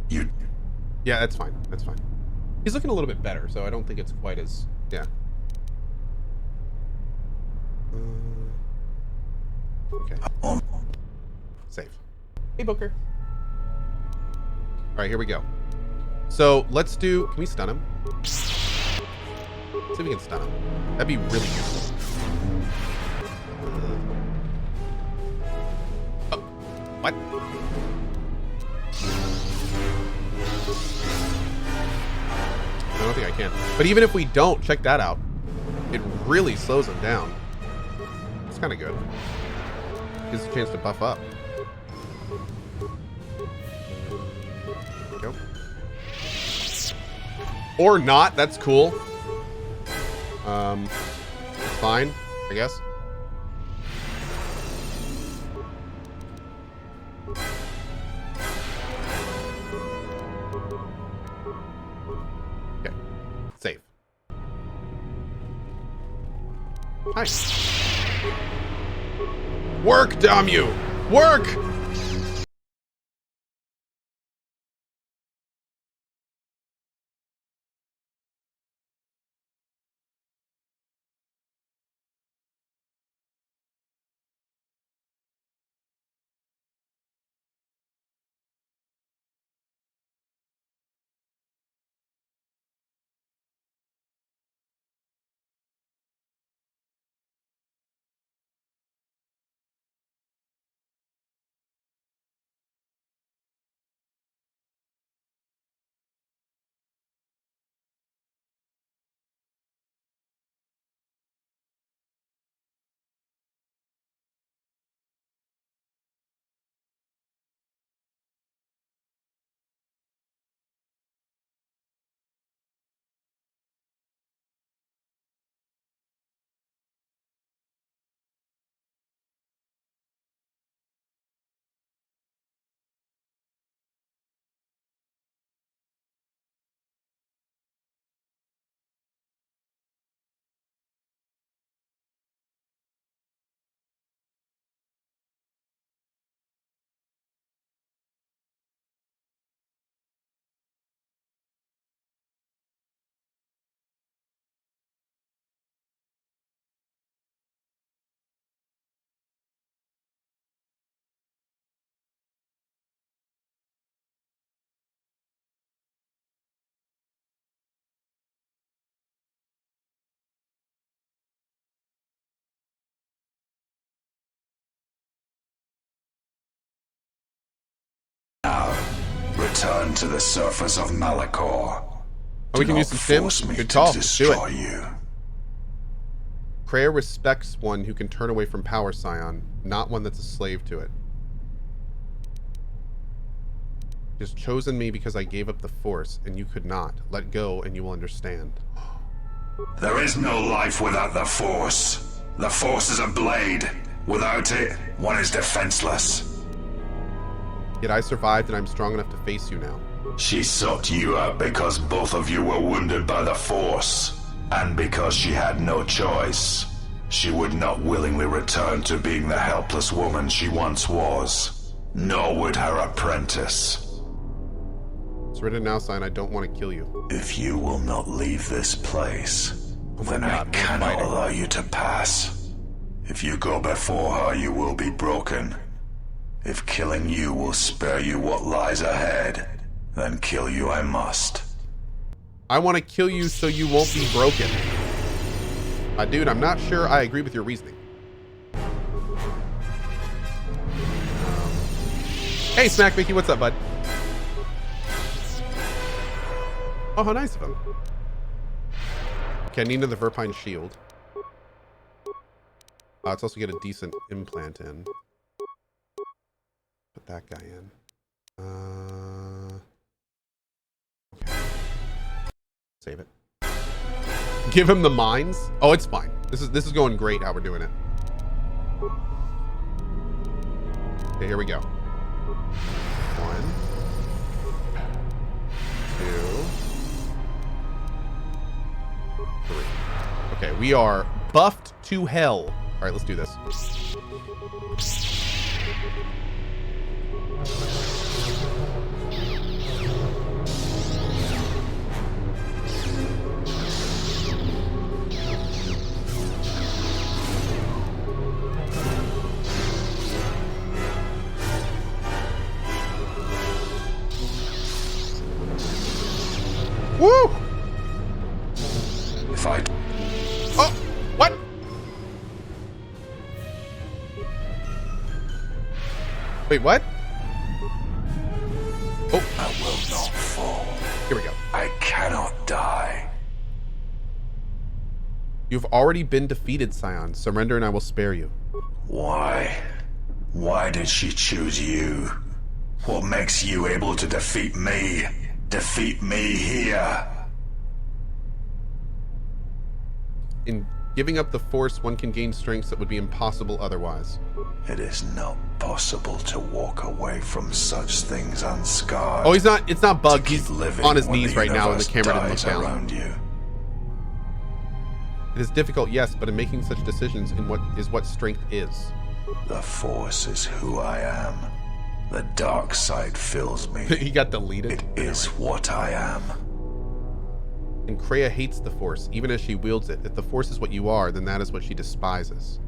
You. Yeah, that's fine. That's fine. He's looking a little bit better, so I don't think it's quite as... Yeah. Okay. Save. Hey, Booker. All right, here we go. So let's do... Can we stun him? See if we can stun him. That'd be really useful. Oh, what? I don't think I can. But even if we don't, check that out. It really slows him down. It's kind of good. Gives us a chance to buff up. There we go. Or not. That's cool. It's fine, I guess. Okay. Save. Nice. Work, damn you! Work! Return to the surface of Malachor. Oh, we can use some stims? Good call. Let's do it. You. Kreia respects one who can turn away from power, Scion, not one that's a slave to it. He has chosen me because I gave up the Force, and you could not. Let go, and you will understand. There is no life without the Force. The Force is a blade. Without it, one is defenseless. Yet I survived, and I'm strong enough to face you now. She sought you out because both of you were wounded by the Force, and because she had no choice. She would not willingly return to being the helpless woman she once was, nor would her apprentice. It's written now, Scion, I don't want to kill you. If you will not leave this place, then I God, cannot allow you to pass. If you go before her, you will be broken. If killing you will spare you what lies ahead, then kill you I must. I want to kill you so you won't be broken. Dude, I'm not sure I agree with your reasoning. Hey, Smack Mickey, what's up, bud? Oh, how nice of him. Okay, I need another Verpine shield. Let's also get a decent implant in. Put that guy in. Okay. Save it. Give him the mines. Oh, it's fine. This is going great how we're doing it. Okay, here we go. 1, 2, 3. Okay, we are buffed to hell. All right, let's do this. Woo! If I... Oh! What? Wait, what? Oh. I will not fall. Here we go. I cannot die. You've already been defeated, Scion. Surrender and I will spare you. Why? Why did she choose you? What makes you able to defeat me? Defeat me here? In giving up the Force, one can gain strengths that would be impossible otherwise. It is not possible to walk away from such things unscarred. Oh, it's not bugged. He's Living on his when knees right now and the universe camera didn't look dies down. around you. It is difficult, yes, but in making such decisions in what strength is. The Force is who I am. The dark side fills me. He got deleted. It is what I am. And Kreia hates the Force, even as she wields it. If the Force is what you are, then that is what she despises.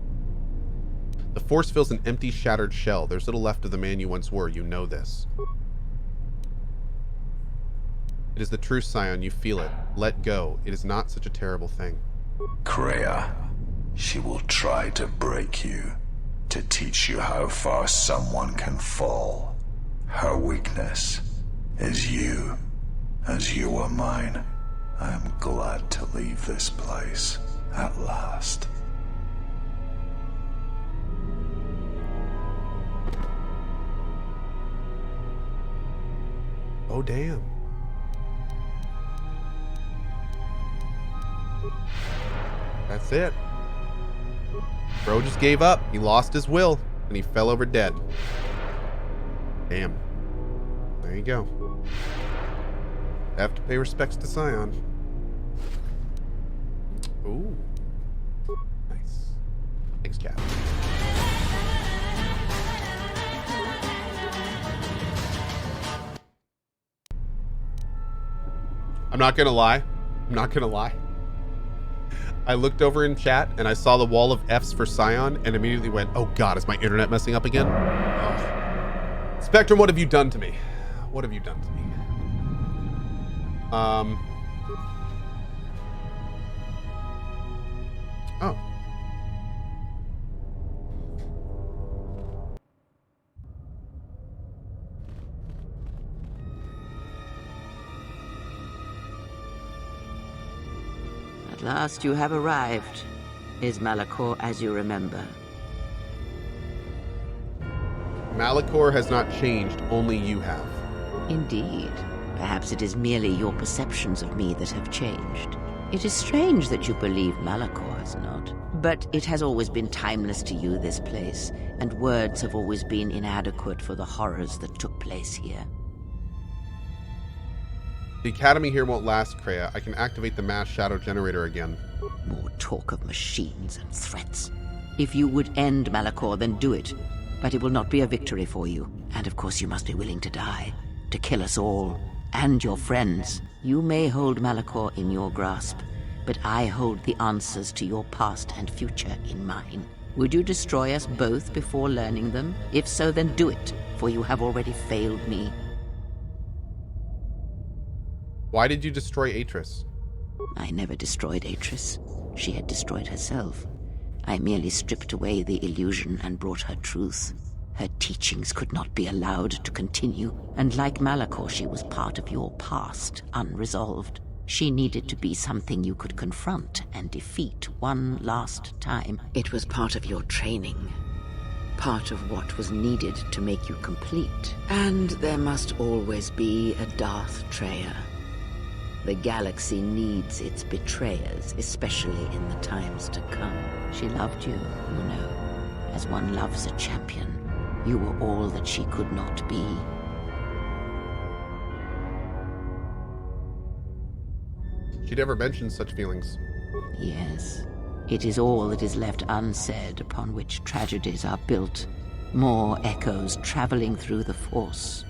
The Force fills an empty, shattered shell. There's little left of the man you once were. You know this. It is the truth, Scion. You feel it. Let go. It is not such a terrible thing. Kreia, she will try to break you, to teach you how far someone can fall. Her weakness is you, as you are mine. I am glad to leave this place, at last. Oh, damn. That's it. Bro just gave up. He lost his will, and he fell over dead. Damn. There you go. Have to pay respects to Scion. Ooh. Nice. Thanks, Cap. I'm not gonna lie. I looked over in chat and I saw the wall of F's for Scion and immediately went, oh god, is my internet messing up again? Oh. Spectrum, what have you done to me? What have you done to me? Oh. At last you have arrived. Is Malachor as you remember? Malachor has not changed, only you have. Indeed. Perhaps it is merely your perceptions of me that have changed. It is strange that you believe Malachor has not. But it has always been timeless to you, this place, and words have always been inadequate for the horrors that took place here. The Academy here won't last, Kreia. I can activate the mass shadow generator again. More talk of machines and threats. If you would end Malachor, then do it. But it will not be a victory for you. And of course you must be willing to die. To kill us all. And your friends. You may hold Malachor in your grasp, but I hold the answers to your past and future in mine. Would you destroy us both before learning them? If so, then do it, for you have already failed me. Why did you destroy Atris? I never destroyed Atris. She had destroyed herself. I merely stripped away the illusion and brought her truth. Her teachings could not be allowed to continue, and like Malachor, she was part of your past, unresolved. She needed to be something you could confront and defeat one last time. It was part of your training. Part of what was needed to make you complete. And there must always be a Darth Treya. The galaxy needs its betrayers, especially in the times to come. She loved you, you know, as one loves a champion. You were all that she could not be. She never mentioned such feelings. Yes. It is all that is left unsaid upon which tragedies are built. More echoes traveling through the Force.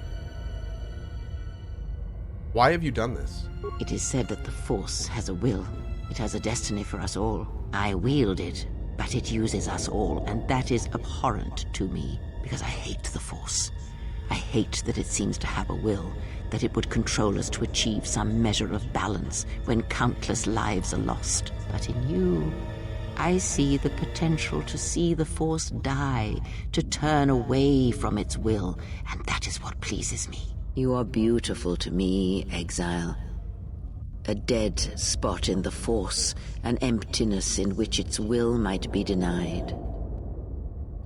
Why have you done this? It is said that the Force has a will. It has a destiny for us all. I wield it, but it uses us all, and that is abhorrent to me, because I hate the Force. I hate that it seems to have a will, that it would control us to achieve some measure of balance when countless lives are lost. But in you, I see the potential to see the Force die, to turn away from its will, and that is what pleases me. You are beautiful to me, Exile. A dead spot in the Force, an emptiness in which its will might be denied.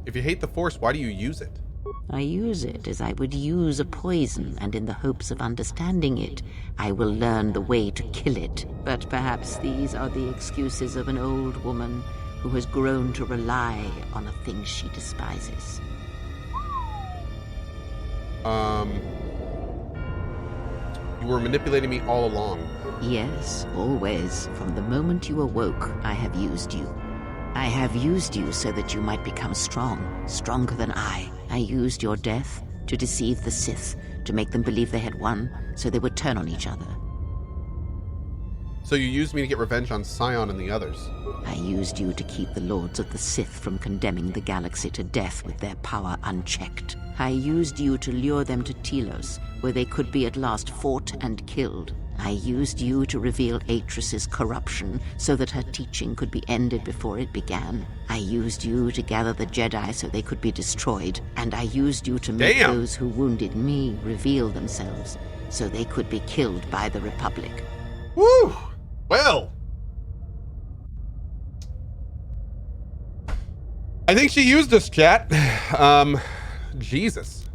If you hate the Force, why do you use it? I use it as I would use a poison, and in the hopes of understanding it, I will learn the way to kill it. But perhaps these are the excuses of an old woman who has grown to rely on a thing she despises. You were manipulating me all along. Yes, always. From the moment you awoke, I have used you. I have used you so that you might become strong, stronger than I. I used your death to deceive the Sith, to make them believe they had won, so they would turn on each other. So you used me to get revenge on Scion and the others. I used you to keep the Lords of the Sith from condemning the galaxy to death with their power unchecked. I used you to lure them to Telos, where they could be at last fought and killed. I used you to reveal Atris's corruption so that her teaching could be ended before it began. I used you to gather the Jedi so they could be destroyed. And I used you to make those who wounded me reveal themselves so they could be killed by the Republic. Woo! Well, I think she used us, chat. Jesus.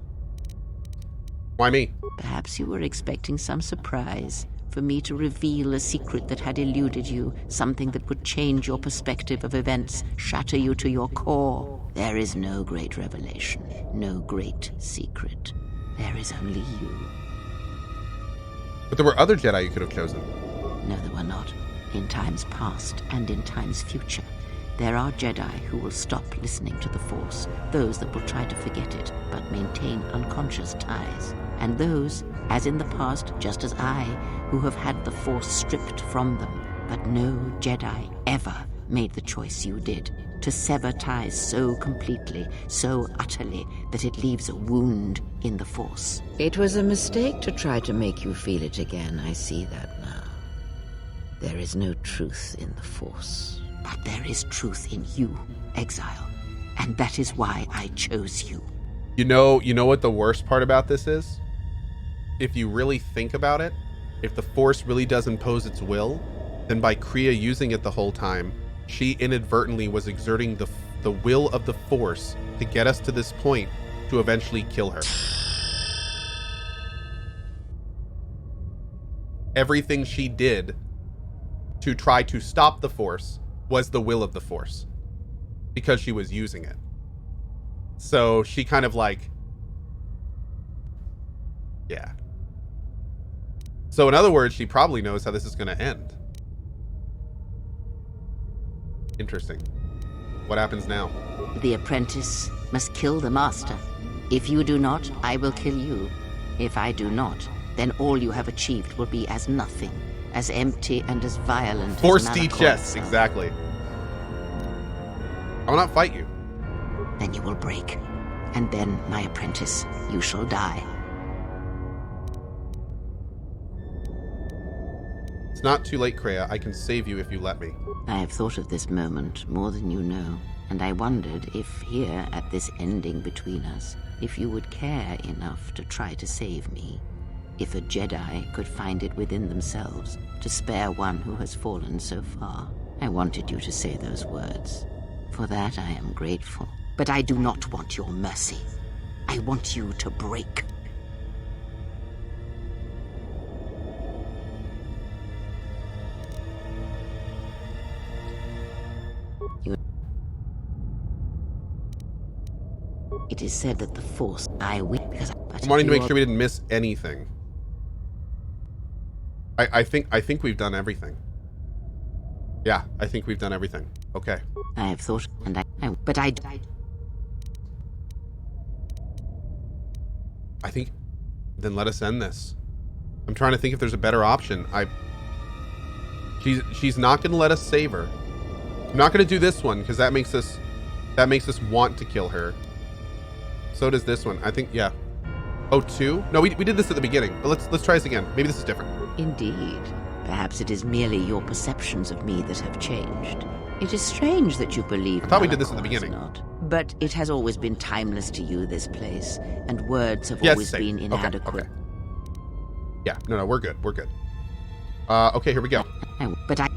Why me? Perhaps you were expecting some surprise. For me to reveal a secret that had eluded you, something that would change your perspective of events, shatter you to your core. There is no great revelation, no great secret. There is only you. But there were other Jedi you could have chosen. No, there were not. In times past and in times future, there are Jedi who will stop listening to the Force, those that will try to forget it, but maintain unconscious ties. And those, as in the past, just as I, who have had the Force stripped from them. But no Jedi ever made the choice you did, to sever ties so completely, so utterly, that it leaves a wound in the Force. It was a mistake to try to make you feel it again, I see that now. There is no truth in the Force, but there is truth in you, Exile, and that is why I chose you. You know what the worst part about this is? If you really think about it, if the Force really does impose its will, then by Kriya using it the whole time, she inadvertently was exerting the will of the Force to get us to this point to eventually kill her. Everything she did to try to stop the Force was the will of the Force because she was using it. So she kind of like, yeah. So in other words, she probably knows how this is going to end. Interesting. What happens now? The apprentice must kill the master. If you do not, I will kill you. If I do not, then all you have achieved will be as nothing, as empty and as violent Force as D chess, exactly. I will not fight you. Then you will break, and then, my apprentice, you shall die. It's not too late, Kreia. I can save you if you let me. I have thought of this moment more than you know, and I wondered if here, at this ending between us, if you would care enough to try to save me. If a Jedi could find it within themselves to spare one who has fallen so far. I wanted you to say those words. For that I am grateful. But I do not want your mercy. I want you to break. It is said that the Force, I will, because I'm wanting to make sure we didn't miss anything. I think we've done everything. Yeah, I think we've done everything. Okay. I have thought, and I think, then let us end this. I'm trying to think if there's a better option. She's not going to let us save her. I'm not going to do this one because that makes us want to kill her. So does this one. I think, yeah. Oh, 2? No, we did this at the beginning, but let's try this again. Maybe this is different. Indeed. Perhaps it is merely your perceptions of me that have changed. It is strange that you believe I thought we did this at the Malachor has beginning. not. But it has always been timeless to you, this place, and words have Yes, always same. been inadequate. Okay. Yeah, no, we're good. We're good. Okay, here we go. But I...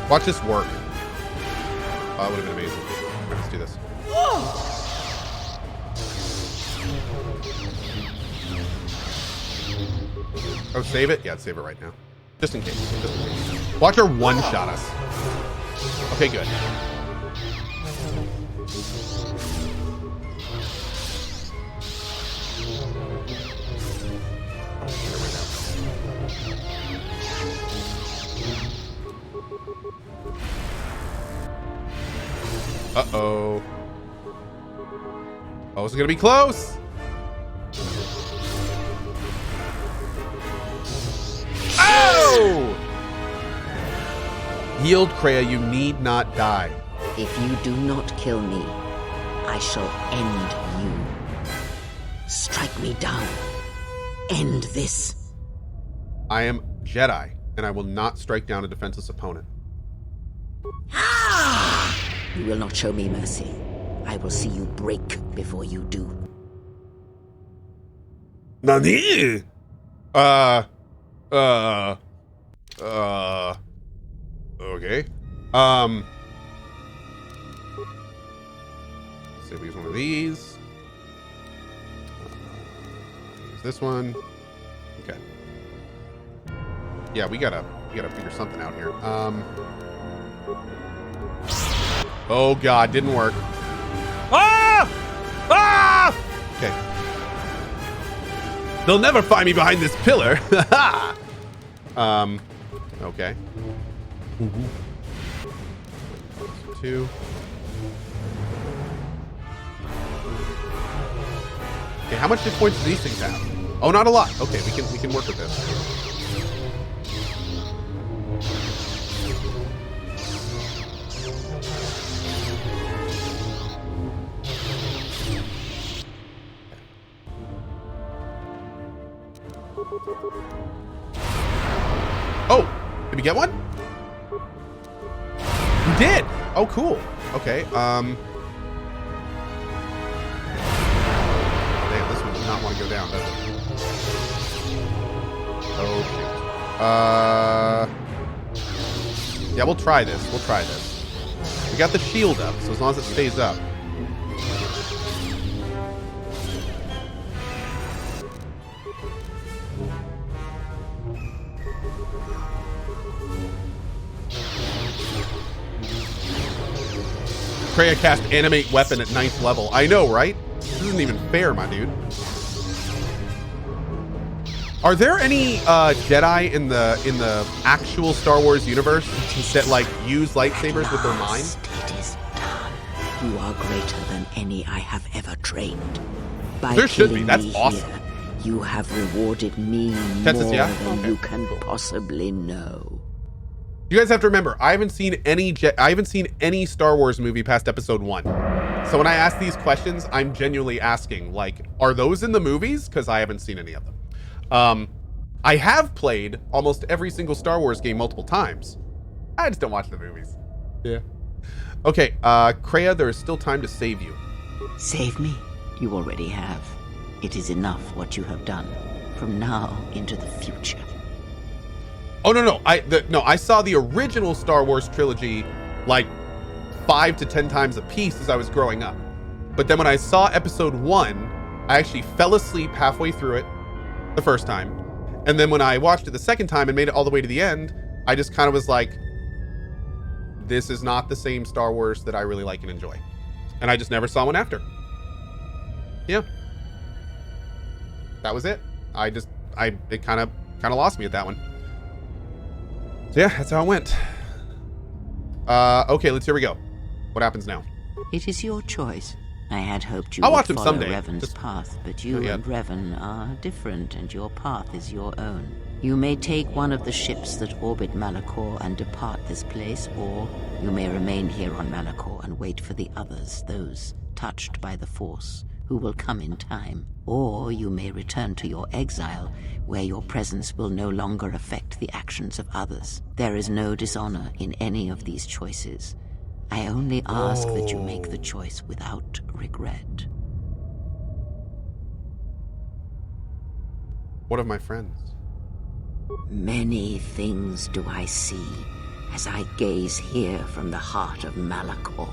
Watch this work. Oh, that would have been amazing. All right, let's do this. Oh, save it? Yeah, save it right now. Just in case. Just in case. Watch her one-shot us. Okay, good. Uh-oh. Oh, this is gonna be close. Oh! Yield, Kreia, you need not die. If you do not kill me, I shall end you. Strike me down. End this. I am Jedi, and I will not strike down a defenseless opponent. You will not show me mercy. I will see you break before you do. Nani? Okay. Let's see if we use one of these. Use this one. Okay. Yeah, we gotta figure something out here. Oh God, didn't work. Ah! Ah! Okay. They'll never find me behind this pillar. Okay. 2. Okay, how much hit points do these things have? Oh, not a lot. Okay, we can work with this. Oh, did we get one? We did. Oh, cool. Okay. Damn, this one does not want to go down, does it? Oh, shoot. Yeah, we'll try this. We'll try this. We got the shield up, so as long as it stays up. Kreia cast animate weapon at 9th level. I know, right? This isn't even fair, my dude. Are there any Jedi in the actual Star Wars universe that like use lightsabers with their mind? It is done. You are greater than any I have ever trained. By There should be. killing That's me awesome. here, you have rewarded me Texas, more yeah? than Okay, you can cool. possibly know. You guys have to remember, I haven't seen any Star Wars movie past episode 1. So when I ask these questions, I'm genuinely asking, like, are those in the movies? Because I haven't seen any of them. I have played almost every single Star Wars game multiple times. I just don't watch the movies. Yeah. Okay, Kreia, there is still time to save you. Save me? You already have. It is enough what you have done. From now into the future. Oh no, I saw the original Star Wars trilogy like 5 to 10 times a piece as I was growing up. But then when I saw episode 1, I actually fell asleep halfway through it the first time. And then when I watched it the second time and made it all the way to the end, I just kind of was like, this is not the same Star Wars that I really like and enjoy. And I just never saw one after. Yeah. That was it. It kind of lost me at that one. So yeah, that's how it went. Okay, here we go. What happens now? It is your choice. I had hoped you I'll would watch him follow someday. Revan's Just path, but you not yet. and Revan are different, and your path is your own. You may take one of the ships that orbit Malachor and depart this place, or you may remain here on Malachor and wait for the others, those touched by the Force, who will come in time. Or you may return to your exile, where your presence will no longer affect the actions of others. There is no dishonor in any of these choices. I only ask that you make the choice without regret. What of my friends? Many things do I see as I gaze here from the heart of Malachor.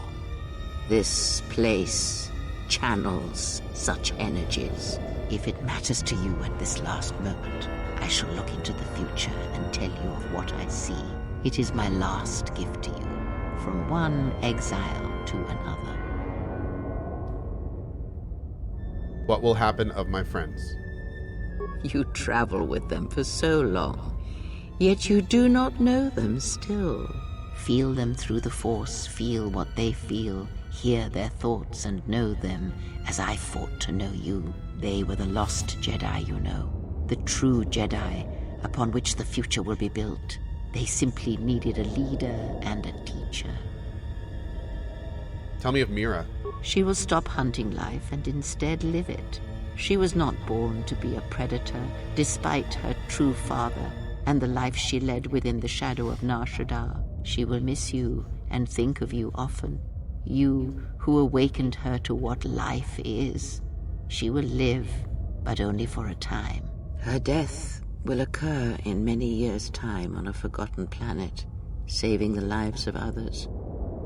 This place channels such energies. If it matters to you at this last moment, I shall look into the future and tell you of what I see. It is my last gift to you, from one exile to another. What will happen of my friends? You travel with them for so long, yet you do not know them still. Feel them through the Force, feel what they feel, hear their thoughts and know them as I fought to know you. They were the lost Jedi, you know, the true Jedi upon which the future will be built. They simply needed a leader and a teacher. Tell me of Mira. She will stop hunting life and instead live it. She was not born to be a predator, despite her true father and the life she led within the shadow of Nar Shaddaa. She will miss you and think of you often. You who awakened her to what life is. She will live, but only for a time. Her death will occur in many years' time on a forgotten planet, saving the lives of others.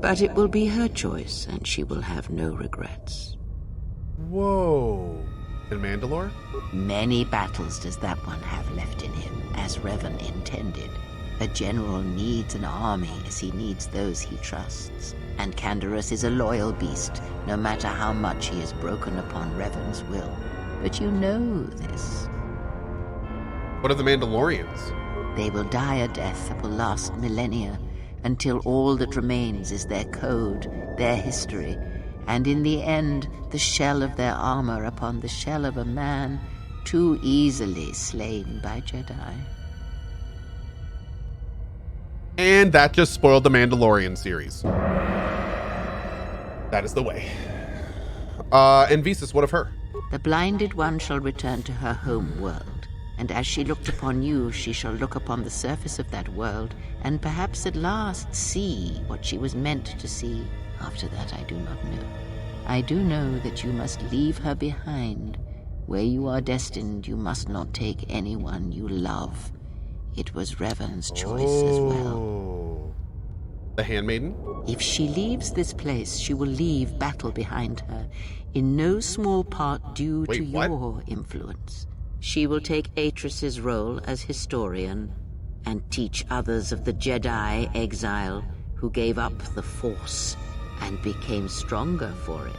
But it will be her choice, and she will have no regrets. Whoa. In Mandalore? Many battles does that one have left in him, as Revan intended. A general needs an army as he needs those he trusts. And Canderous is a loyal beast, no matter how much he has broken upon Revan's will. But you know this. What of the Mandalorians? They will die a death that will last millennia, until all that remains is their code, their history, and in the end, the shell of their armor upon the shell of a man too easily slain by Jedi. And that just spoiled the Mandalorian series. That is the way. And Visas, what of her? The blinded one shall return to her home world, and as she looked upon you, she shall look upon the surface of that world, and perhaps at last see what she was meant to see. After that, I do not know. I do know that you must leave her behind. Where you are destined, you must not take anyone you love. It was Revan's choice as well. The Handmaiden? If she leaves this place, she will leave battle behind her, in no small part due to your influence. She will take Atris's role as historian and teach others of the Jedi exile who gave up the Force and became stronger for it.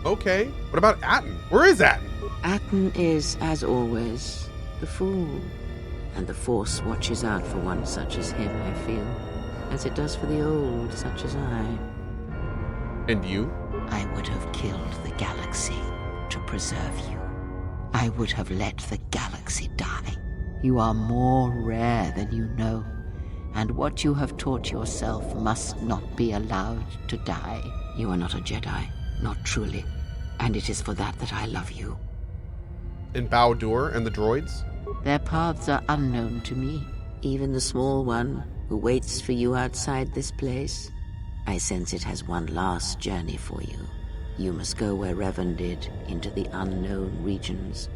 Okay. What about Atten? Where is Atten? Atten is, as always, the fool. And the Force watches out for one such as him, I feel, as it does for the old such as I. And you? I would have killed the galaxy to preserve you. I would have let the galaxy die. You are more rare than you know, and what you have taught yourself must not be allowed to die. You are not a Jedi, not truly, and it is for that that I love you. And Bao-Dur and the droids? Their paths are unknown to me. Even the small one who waits for you outside this place, I sense it has one last journey for you. You must go where Revan did, into the unknown regions,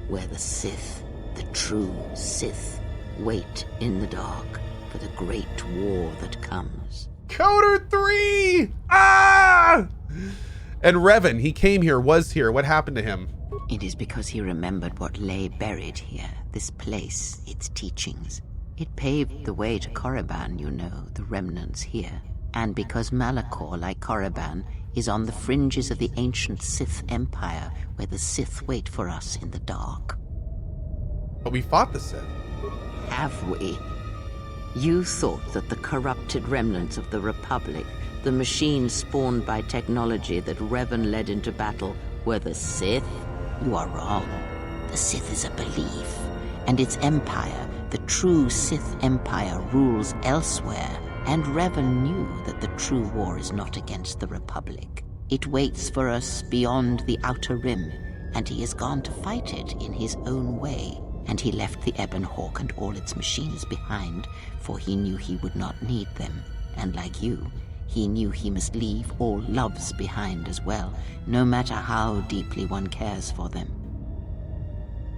where the Sith, the true Sith, wait in the dark for the great war that comes. Coder 3! Ah! And Revan, he came here, was here. What happened to him? It is because he remembered what lay buried here, this place, its teachings. It paved the way to Korriban, you know, the remnants here. And because Malachor, like Korriban, is on the fringes of the ancient Sith Empire, where the Sith wait for us in the dark. But we fought the Sith. Have we? You thought that the corrupted remnants of the Republic, the machines spawned by technology that Revan led into battle were the Sith? You are wrong. The Sith is a belief, and its empire, the true Sith Empire, rules elsewhere. And Revan knew that the true war is not against the Republic. It waits for us beyond the Outer Rim, and he has gone to fight it in his own way. And he left the Ebon Hawk and all its machines behind, for he knew he would not need them. And like you, he knew he must leave all loves behind as well, no matter how deeply one cares for them.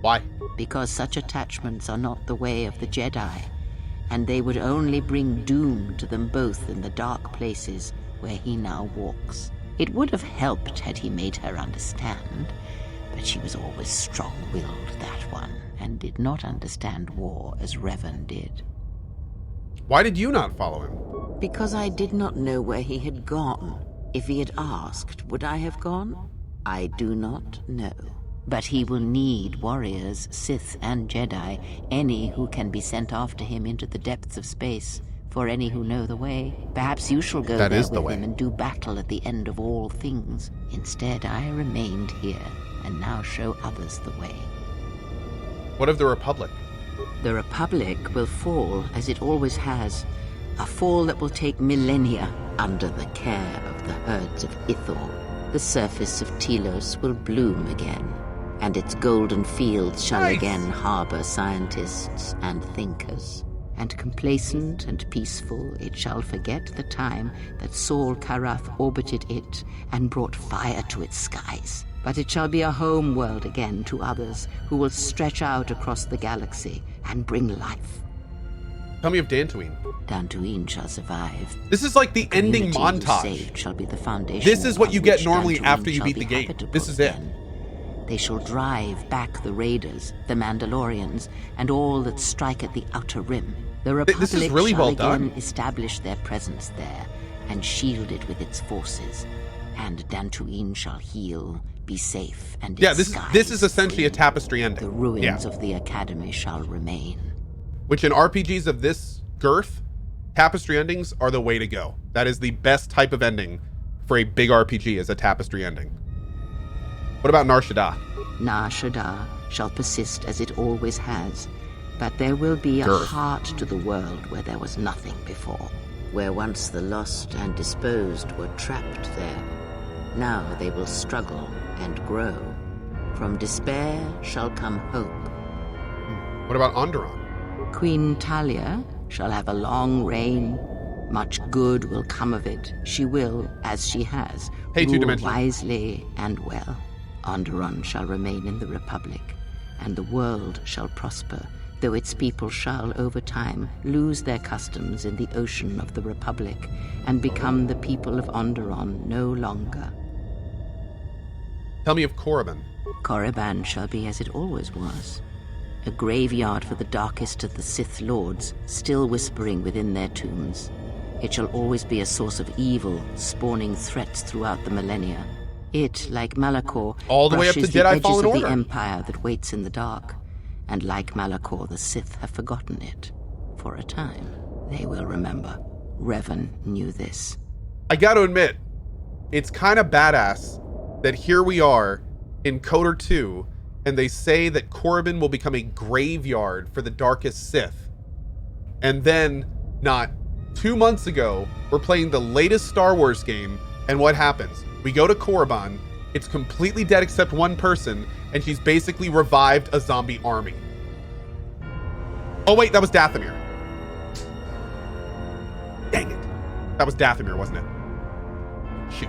Why? Because such attachments are not the way of the Jedi, and they would only bring doom to them both in the dark places where he now walks. It would have helped had he made her understand, but she was always strong-willed, that one, and did not understand war as Revan did. Why did you not follow him? Because I did not know where he had gone. If he had asked, would I have gone? I do not know. But he will need warriors, Sith and Jedi, any who can be sent after him into the depths of space, for any who know the way. Perhaps you shall go there with him and do battle at the end of all things. Instead, I remained here, and now show others the way. What of the Republic? The Republic will fall, as it always has. A fall that will take millennia under the care of the herds of Ithor. The surface of Telos will bloom again, and its golden fields shall again harbor scientists and thinkers. And complacent and peaceful, it shall forget the time that Saul Karaf orbited it and brought fire to its skies. But it shall be a home world again to others who will stretch out across the galaxy and bring life. Tell me of Dantooine. Dantooine shall survive. This is like the ending montage. Saved shall be the foundation. This is what you get normally Dantooine after you shall beat be the game. habitable This is it. again. They shall drive back the Raiders, the Mandalorians, and all that strike at the Outer Rim. The Republic This is really shall well again done. establish their presence there and shield it with its forces. And Dantooine shall heal, be safe, and Yeah, its this is skies essentially a free. tapestry ending. The ruins Yeah. of the Academy shall remain. Which in RPGs of this girth, tapestry endings are the way to go. That is the best type of ending for a big RPG, is a tapestry ending. What about Nar Shaddaa? Nar Shaddaa shall persist as it always has, but there will be a Girth. heart to the world where there was nothing before, where once the lost and disposed were trapped there. Now they will struggle and grow. From despair shall come hope. What about Onderon? Queen Talia shall have a long reign. Much good will come of it. She will, as she has, Hey, rule two-dimensional. wisely and well. Onderon shall remain in the Republic, and the world shall prosper, though its people shall, over time, lose their customs in the ocean of the Republic, and become the people of Onderon no longer. Tell me of Korriban. Korriban shall be as it always was. A graveyard for the darkest of the Sith Lords, still whispering within their tombs. It shall always be a source of evil, spawning threats throughout the millennia. It, like Malachor, All the way up to brushes the Jedi edges Fallen of Order. the Empire that waits in the dark. And like Malachor, the Sith have forgotten it. For a time, they will remember. Revan knew this. I gotta admit, it's kind of badass that here we are in KOTOR 2, and they say that Korriban will become a graveyard for the darkest Sith. And then, not 2 months ago, we're playing the latest Star Wars game, and what happens? We go to Korriban, it's completely dead except one person, and she's basically revived a zombie army. Oh wait, that was Dathomir. Dang it. That was Dathomir, wasn't it? Shoot.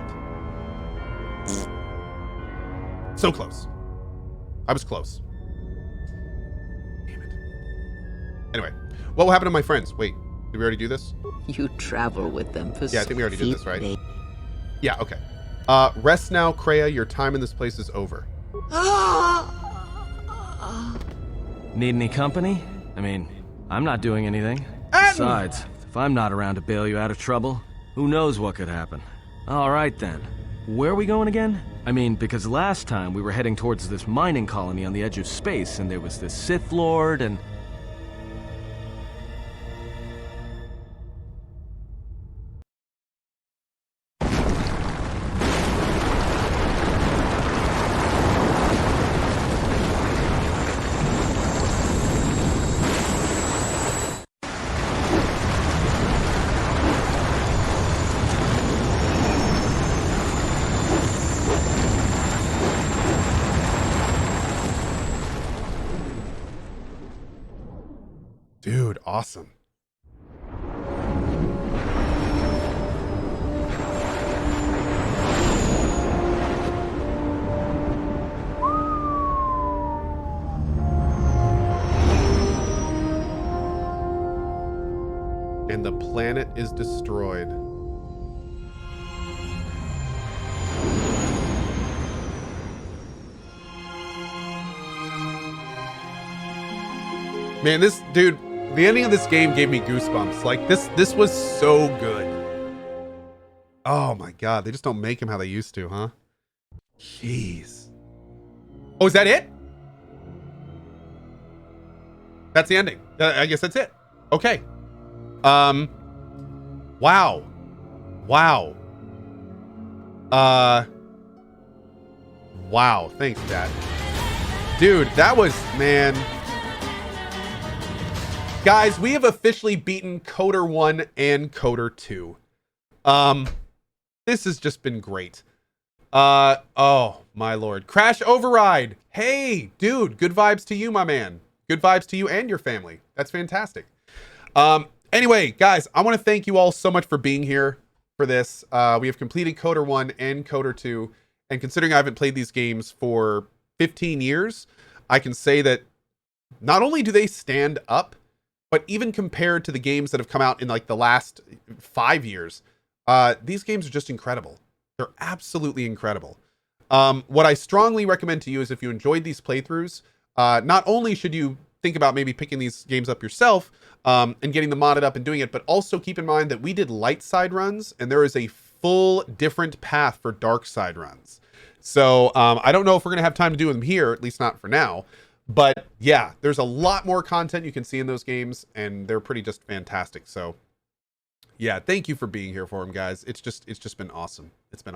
So close. I was close. Damn it. Anyway, what will happen to my friends? Wait, did we already do this? You travel with them for Yeah, I think we already did this, right? They- Yeah, okay. Rest now, Kreia. Your time in this place is over. Need any company? I mean, I'm not doing anything. Atten! Besides, if I'm not around to bail you out of trouble, who knows what could happen. All right then. Where are we going again? I mean, because last time we were heading towards this mining colony on the edge of space, and there was this Sith Lord, and Dude, awesome. And the planet is destroyed. Man, this dude, the ending of this game gave me goosebumps. Like this was so good. Oh my god, they just don't make them how they used to, huh? Jeez. Oh, is that it? That's the ending. I guess that's it. Okay. Wow. Wow. Wow. Thanks, Dad. Dude, that was, man. Guys, we have officially beaten Coder 1 and Coder 2. This has just been great. Oh, my lord. Crash Override. Hey, dude, good vibes to you, my man. Good vibes to you and your family. That's fantastic. Anyway, guys, I want to thank you all so much for being here for this. We have completed Coder 1 and Coder 2, and considering I haven't played these games for 15 years, I can say that not only do they stand up, but even compared to the games that have come out in like the last 5 years, these games are just incredible. They're absolutely incredible. What I strongly recommend to you is if you enjoyed these playthroughs, not only should you think about maybe picking these games up yourself and getting them modded up and doing it, but also keep in mind that we did light side runs and there is a full different path for dark side runs. So I don't know if we're going to have time to do them here, at least not for now. But yeah, there's a lot more content you can see in those games and they're pretty just fantastic. So yeah, thank you for being here for them, guys. It's just been awesome. It's been